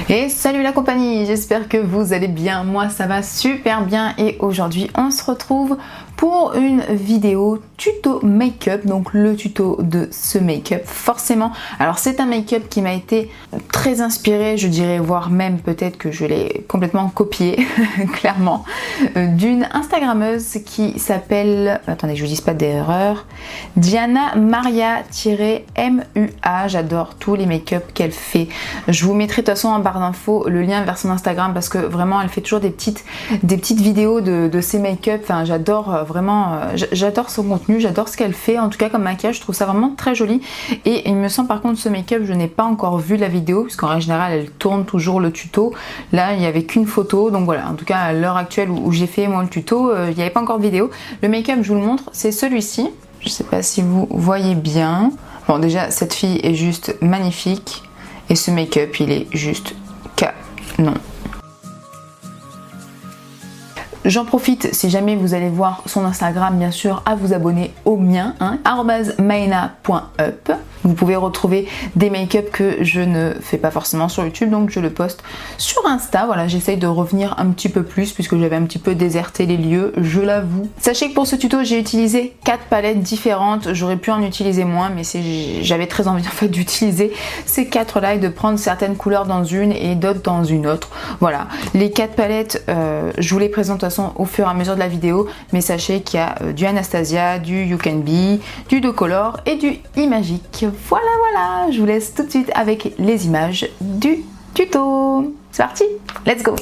Et salut la compagnie, j'espère que vous allez bien, moi ça va super bien et aujourd'hui on se retrouve pour une vidéo tuto make-up, donc le tuto de ce make-up forcément. Alors c'est un make-up qui m'a été très inspiré, je dirais, voire même peut-être que je l'ai complètement copié, clairement, d'une Instagrammeuse qui s'appelle, attendez je vous dise pas d'erreur, Diana Maria-MUA. J'adore tous les make-up qu'elle fait. Je vous mettrai de toute façon en barre d'infos le lien vers son Instagram parce que vraiment elle fait toujours des petites vidéos de ses make-up. Enfin j'adore vraiment, j'adore son contenu, j'adore ce qu'elle fait, en tout cas comme maquillage je trouve ça vraiment très joli. Et il me semble par contre ce make-up je n'ai pas encore vu la vidéo puisqu'en règle générale elle tourne toujours le tuto. Là il n'y avait qu'une photo, donc voilà, en tout cas à l'heure actuelle où j'ai fait moi le tuto, il n'y avait pas encore de vidéo. Le make-up je vous le montre, c'est celui-ci, je sais pas si vous voyez bien. Bon déjà cette fille est juste magnifique et ce make-up il est juste canon. J'en profite, si jamais vous allez voir son Instagram, bien sûr, à vous abonner au mien, @maena.up. Vous pouvez retrouver des make-up que je ne fais pas forcément sur YouTube, donc je le poste sur Insta. Voilà, j'essaye de revenir un petit peu plus puisque j'avais un petit peu déserté les lieux, je l'avoue. Sachez que pour ce tuto, j'ai utilisé 4 palettes différentes. J'aurais pu en utiliser moins, mais j'avais très envie en fait d'utiliser ces 4 là et de prendre certaines couleurs dans une et d'autres dans une autre. Voilà, les 4 palettes, je vous les présente de toute façon au fur et à mesure de la vidéo, mais sachez qu'il y a du Anastasia, du You Can Be, du Docolor et du Imagic. Voilà, je vous laisse tout de suite avec les images du tuto. C'est parti, let's go.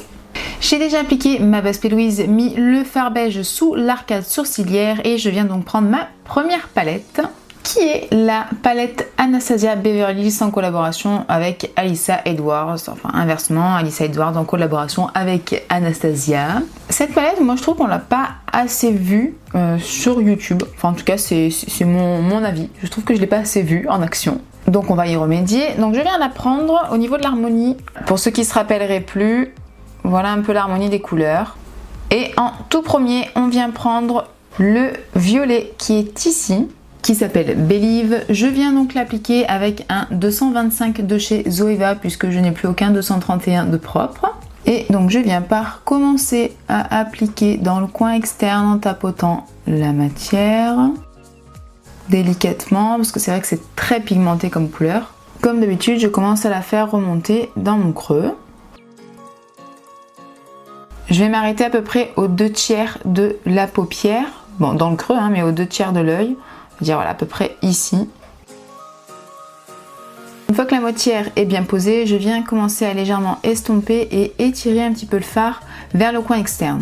J'ai déjà appliqué ma base P. Louise, mis le fard beige sous l'arcade sourcilière et je viens donc prendre ma première palette qui est la palette Anastasia Beverly Hills en collaboration avec Alyssa Edwards, enfin inversement, Alyssa Edwards en collaboration avec Anastasia. Cette palette, moi je trouve qu'on l'a pas assez vue sur YouTube, enfin en tout cas c'est mon avis, je trouve que je l'ai pas assez vue en action. Donc on va y remédier. Donc je viens la prendre au niveau de l'harmonie, pour ceux qui se rappelleraient plus, voilà un peu l'harmonie des couleurs. Et en tout premier, on vient prendre le violet qui est ici, qui s'appelle Believe. Je viens donc l'appliquer avec un 225 de chez Zoeva puisque je n'ai plus aucun 231 de propre. Et donc je viens par commencer à appliquer dans le coin externe en tapotant la matière délicatement parce que c'est vrai que c'est très pigmenté comme couleur. Comme d'habitude, je commence à la faire remonter dans mon creux. Je vais m'arrêter à peu près aux 2/3 de la paupière, bon dans le creux mais aux 2/3 de l'œil. Dire voilà à peu près ici. Une fois que la moitière est bien posée, je viens commencer à légèrement estomper et étirer un petit peu le fard vers le coin externe.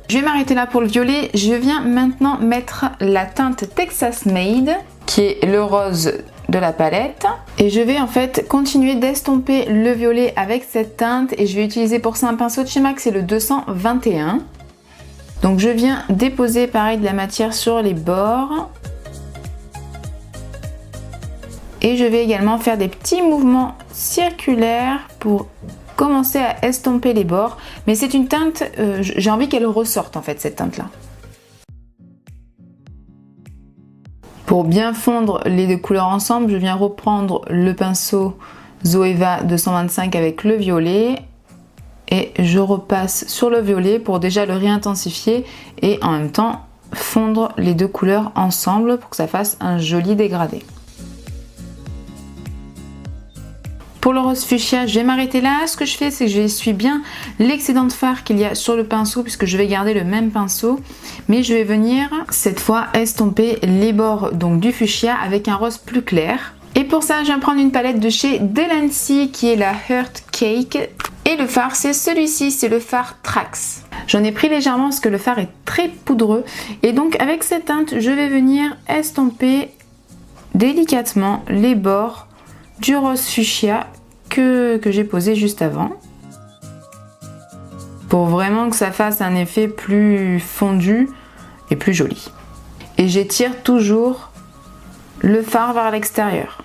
Je vais m'arrêter là pour le violet. Je viens maintenant mettre la teinte Texas Made qui est le rose de la palette et je vais en fait continuer d'estomper le violet avec cette teinte et je vais utiliser pour ça un pinceau de chez MAC, c'est le 221. Donc je viens déposer pareil de la matière sur les bords. Et je vais également faire des petits mouvements circulaires pour commencer à estomper les bords. Mais c'est une teinte, j'ai envie qu'elle ressorte en fait cette teinte là. Pour bien fondre les deux couleurs ensemble, je viens reprendre le pinceau Zoeva 225 avec le violet. Et je repasse sur le violet pour déjà le réintensifier et en même temps fondre les deux couleurs ensemble pour que ça fasse un joli dégradé. Pour le rose fuchsia, je vais m'arrêter là. Ce que je fais, c'est que j'essuie bien l'excédent de fard qu'il y a sur le pinceau puisque je vais garder le même pinceau. Mais je vais venir cette fois estomper les bords donc du fuchsia avec un rose plus clair. Et pour ça, je viens prendre une palette de chez Delancey qui est la Heart Cake. Et le fard, c'est celui-ci, c'est le fard Trax. J'en ai pris légèrement parce que le fard est très poudreux. Et donc avec cette teinte, je vais venir estomper délicatement les bords du rose fuchsia que j'ai posé juste avant. Pour vraiment que ça fasse un effet plus fondu et plus joli. Et j'étire toujours le fard vers l'extérieur.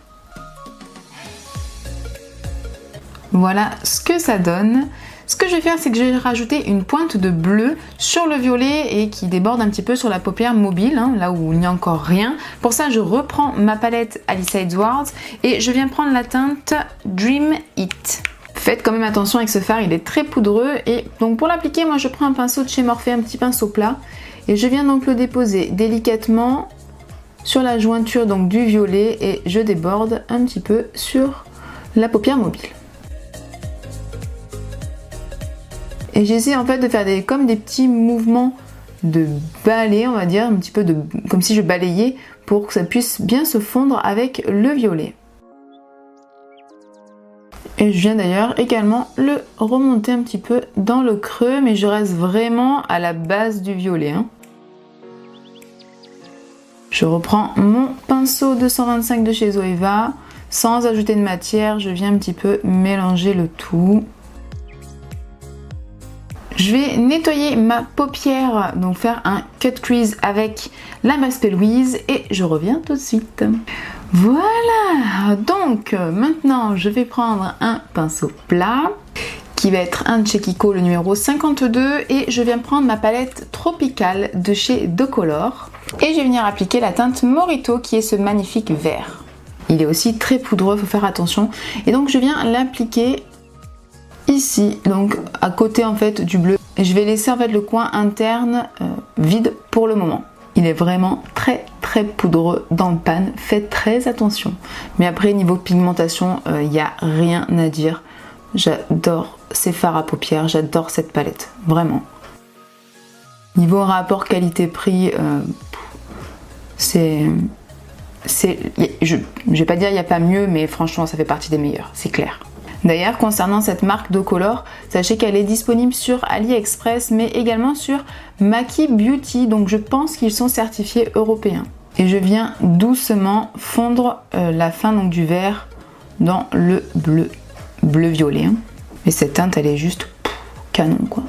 Voilà ce que ça donne. Ce que je vais faire, c'est que je vais rajouter une pointe de bleu sur le violet et qui déborde un petit peu sur la paupière mobile, hein, là où il n'y a encore rien. Pour ça, je reprends ma palette Alyssa Edwards et je viens prendre la teinte Dream It. Faites quand même attention avec ce fard, il est très poudreux et donc pour l'appliquer, moi je prends un pinceau de chez Morphe, un petit pinceau plat et je viens donc le déposer délicatement sur la jointure donc du violet et je déborde un petit peu sur la paupière mobile. Et j'essaie en fait de faire comme des petits mouvements de balai, on va dire, un petit peu comme si je balayais pour que ça puisse bien se fondre avec le violet. Et je viens d'ailleurs également le remonter un petit peu dans le creux, mais je reste vraiment à la base du violet, hein. Je reprends mon pinceau 225 de chez Zoeva, sans ajouter de matière, je viens un petit peu mélanger le tout. Je vais nettoyer ma paupière, donc faire un cut crease avec la Maxpay Louise et je reviens tout de suite. Voilà, donc maintenant je vais prendre un pinceau plat qui va être un de chez Kiko, le numéro 52 et je viens prendre ma palette tropicale de chez Decolor et je vais venir appliquer la teinte Morito qui est ce magnifique vert. Il est aussi très poudreux, il faut faire attention et donc je viens l'appliquer ici, donc à côté en fait du bleu. Et je vais laisser en fait le coin interne vide pour le moment. Il est vraiment très poudreux dans le pan, faites très attention. Mais après niveau pigmentation, il n'y a rien à dire. J'adore ces fards à paupières, j'adore cette palette, vraiment. Niveau rapport qualité-prix, je vais pas dire il n'y a pas mieux, mais franchement ça fait partie des meilleurs, c'est clair. D'ailleurs, concernant cette marque Decolor, sachez qu'elle est disponible sur AliExpress mais également sur Maki Beauty, donc je pense qu'ils sont certifiés européens. Et je viens doucement fondre la fin donc, du vert dans le bleu-violet. Hein. Et cette teinte, elle est juste canon quoi.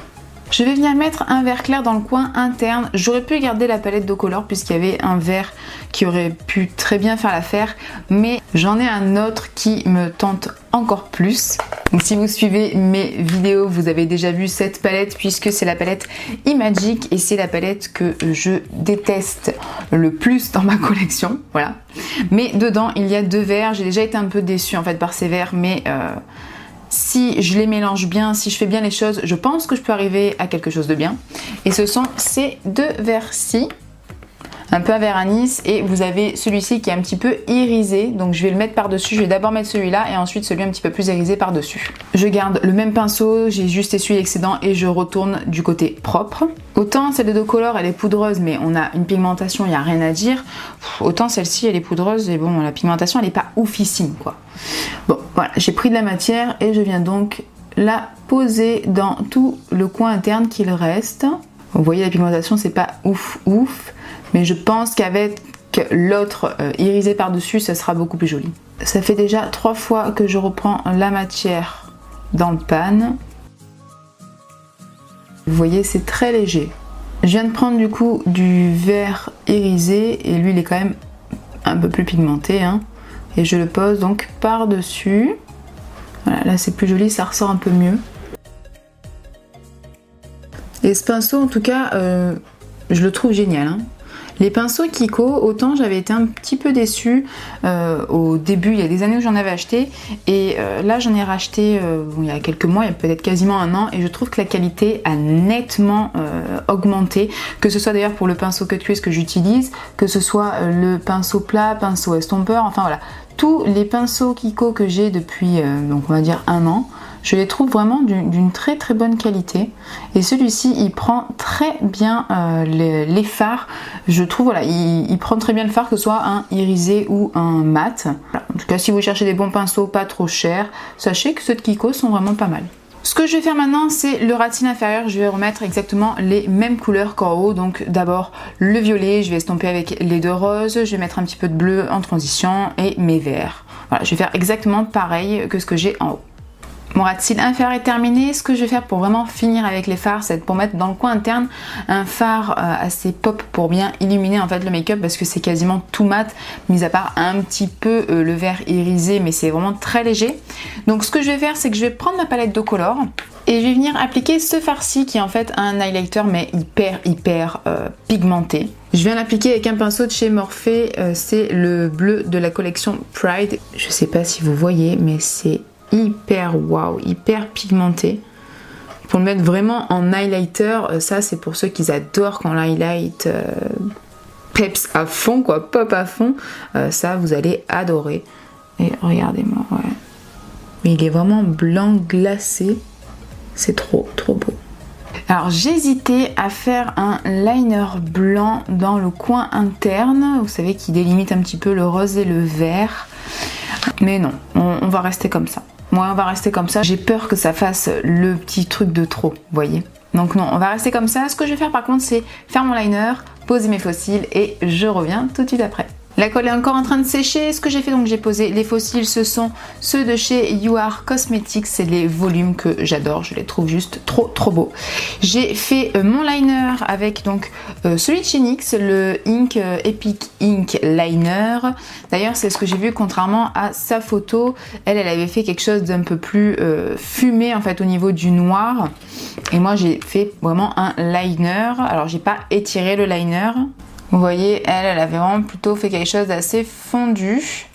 Je vais venir mettre un vert clair dans le coin interne. J'aurais pu garder la palette Decolor puisqu'il y avait un vert qui aurait pu très bien faire l'affaire, mais j'en ai un autre qui me tente encore plus. Donc si vous suivez mes vidéos, vous avez déjà vu cette palette puisque c'est la palette Imagic et c'est la palette que je déteste le plus dans ma collection, voilà. Mais dedans, il y a deux verts. J'ai déjà été un peu déçue en fait par ces verts, mais si je les mélange bien, si je fais bien les choses, je pense que je peux arriver à quelque chose de bien. Et ce sont ces deux verres-ci, un peu un vert anis, et vous avez celui-ci qui est un petit peu irisé, donc je vais le mettre par-dessus. Je vais d'abord mettre celui-là et ensuite celui un petit peu plus irisé par-dessus. Je garde le même pinceau, j'ai juste essuyé l'excédent et je retourne du côté propre. Autant celle de Decolor, elle est poudreuse, mais on a une pigmentation, il n'y a rien à dire. Autant celle-ci, elle est poudreuse, et bon, la pigmentation, elle n'est pas oufissime, quoi. Bon, voilà, j'ai pris de la matière et je viens donc la poser dans tout le coin interne qu'il reste. Vous voyez, la pigmentation, c'est pas ouf, mais je pense qu'avec l'autre irisé par-dessus, ça sera beaucoup plus joli. Ça fait déjà 3 fois que je reprends la matière dans le pan. Vous voyez, c'est très léger. Je viens de prendre du coup du vert irisé et lui, il est quand même un peu plus pigmenté, hein. Et je le pose donc par-dessus. Voilà, là c'est plus joli, ça ressort un peu mieux. Et ce pinceau, en tout cas, je le trouve génial, hein. Les pinceaux Kiko, autant j'avais été un petit peu déçue au début, il y a des années où j'en avais acheté, et là j'en ai racheté il y a quelques mois, il y a peut-être quasiment un an, et je trouve que la qualité a nettement augmenté, que ce soit d'ailleurs pour le pinceau cut crease que j'utilise, que ce soit le pinceau plat, pinceau estompeur, enfin voilà, tous les pinceaux Kiko que j'ai depuis donc on va dire un an, je les trouve vraiment d'une très bonne qualité. Et celui-ci, il prend très bien les fards. Je trouve, voilà, il prend très bien le fard, que ce soit un irisé ou un mat. Voilà. En tout cas, si vous cherchez des bons pinceaux pas trop chers, sachez que ceux de Kiko sont vraiment pas mal. Ce que je vais faire maintenant, c'est le ratine inférieur. Je vais remettre exactement les mêmes couleurs qu'en haut. Donc d'abord le violet, je vais estomper avec les deux roses. Je vais mettre un petit peu de bleu en transition et mes verts. Voilà, je vais faire exactement pareil que ce que j'ai en haut. Mon ras de cils inférieur est terminé. Ce que je vais faire pour vraiment finir avec les fards, c'est pour mettre dans le coin interne un fard assez pop pour bien illuminer en fait le make-up, parce que c'est quasiment tout mat, mis à part un petit peu le vert irisé, mais c'est vraiment très léger. Donc ce que je vais faire, c'est que je vais prendre ma palette de color et je vais venir appliquer ce fard-ci qui est en fait un highlighter mais hyper pigmenté. Je viens l'appliquer avec un pinceau de chez Morphe, c'est le bleu de la collection Pride. Je sais pas si vous voyez, mais c'est hyper wow, hyper pigmenté. Pour le mettre vraiment en highlighter, ça c'est pour ceux qui adorent quand l'highlight peps à fond, quoi, pop à fond. Ça vous allez adorer. Et regardez-moi, ouais. Mais il est vraiment blanc glacé. C'est trop beau. Alors j'hésitais à faire un liner blanc dans le coin interne, vous savez, qui délimite un petit peu le rose et le vert. Mais non, on va rester comme ça. Moi, on va rester comme ça. J'ai peur que ça fasse le petit truc de trop, vous voyez. Donc non, on va rester comme ça. Ce que je vais faire par contre, c'est faire mon liner, poser mes faux cils et je reviens tout de suite après. La colle est encore en train de sécher. Ce que j'ai fait, donc j'ai posé les faux cils, ce sont ceux de chez You Are Cosmetics, c'est les volumes que j'adore, je les trouve juste trop beaux. J'ai fait mon liner avec donc celui de chez NYX, le Ink Epic Ink Liner. D'ailleurs c'est ce que j'ai vu, contrairement à sa photo, elle avait fait quelque chose d'un peu plus fumé en fait au niveau du noir. Et moi j'ai fait vraiment un liner, alors j'ai pas étiré le liner. Vous voyez, elle avait vraiment plutôt fait quelque chose d'assez fondu.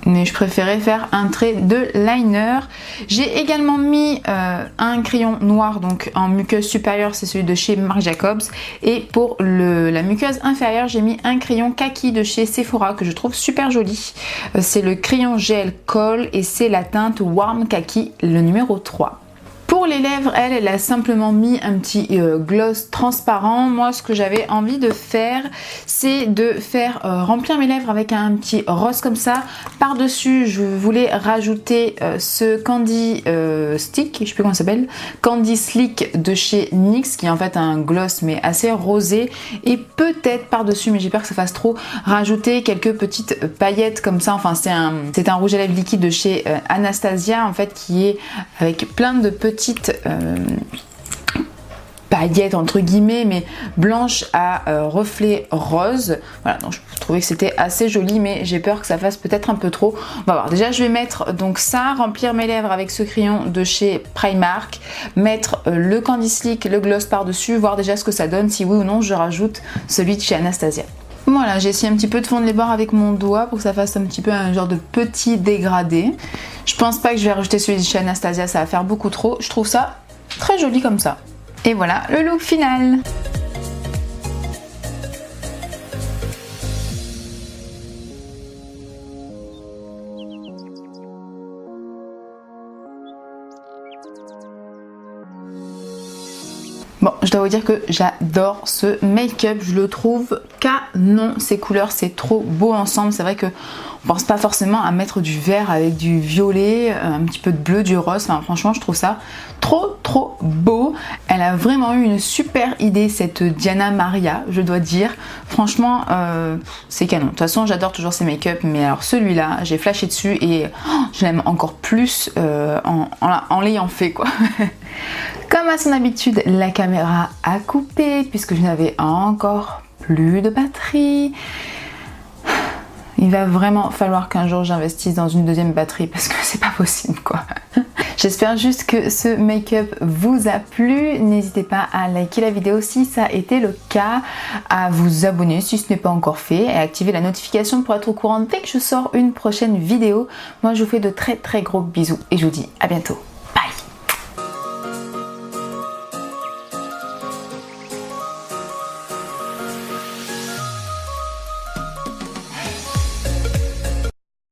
Mais je préférais faire un trait de liner. J'ai également mis un crayon noir, donc en muqueuse supérieure, c'est celui de chez Marc Jacobs. Et pour la muqueuse inférieure, j'ai mis un crayon kaki de chez Sephora que je trouve super joli. C'est le crayon gel Kohl et c'est la teinte Warm Kaki, le numéro 3. Pour les lèvres, elle a simplement mis un petit gloss transparent. Moi, ce que j'avais envie de faire, c'est de faire remplir mes lèvres avec un petit rose comme ça. Par-dessus, je voulais rajouter ce Candy Stick, je sais plus comment ça s'appelle, Candy Slick de chez NYX, qui est en fait un gloss mais assez rosé. Et peut-être par-dessus, mais j'ai peur que ça fasse trop, rajouter quelques petites paillettes comme ça. Enfin, c'est un rouge à lèvres liquide de chez Anastasia, en fait, qui est avec plein de petites paillettes entre guillemets, mais blanches à reflet rose. Voilà, donc je trouvais que c'était assez joli, mais j'ai peur que ça fasse peut-être un peu trop. On va voir. Déjà je vais mettre donc ça, remplir mes lèvres avec ce crayon de chez Primark, mettre le Candy Slick, le gloss par dessus, voir déjà ce que ça donne, si oui ou non je rajoute celui de chez Anastasia. Voilà, j'ai essayé un petit peu de fondre les bords avec mon doigt pour que ça fasse un petit peu un genre de petit dégradé. Je pense pas que je vais rajouter celui de chez Anastasia, ça va faire beaucoup trop. Je trouve ça très joli comme ça. Et voilà le look final. Bon, je dois vous dire que j'adore ce make-up, je le trouve canon, ces couleurs c'est trop beau ensemble. C'est vrai que on pense pas forcément à mettre du vert avec du violet, un petit peu de bleu, du rose. Enfin, franchement je trouve ça trop beau. Elle a vraiment eu une super idée, cette Diana Maria, je dois dire. Franchement c'est canon. De toute façon j'adore toujours ces make-up, mais alors celui-là j'ai flashé dessus et je l'aime encore plus en l'ayant fait quoi. Comme à son habitude, la caméra a coupé puisque je n'avais encore plus de batterie. Il va vraiment falloir qu'un jour j'investisse dans une deuxième batterie parce que c'est pas possible quoi. J'espère juste que ce make-up vous a plu. N'hésitez pas à liker la vidéo si ça a été le cas, à vous abonner si ce n'est pas encore fait et à activer la notification pour être au courant dès que je sors une prochaine vidéo. Moi je vous fais de très gros bisous et je vous dis à bientôt.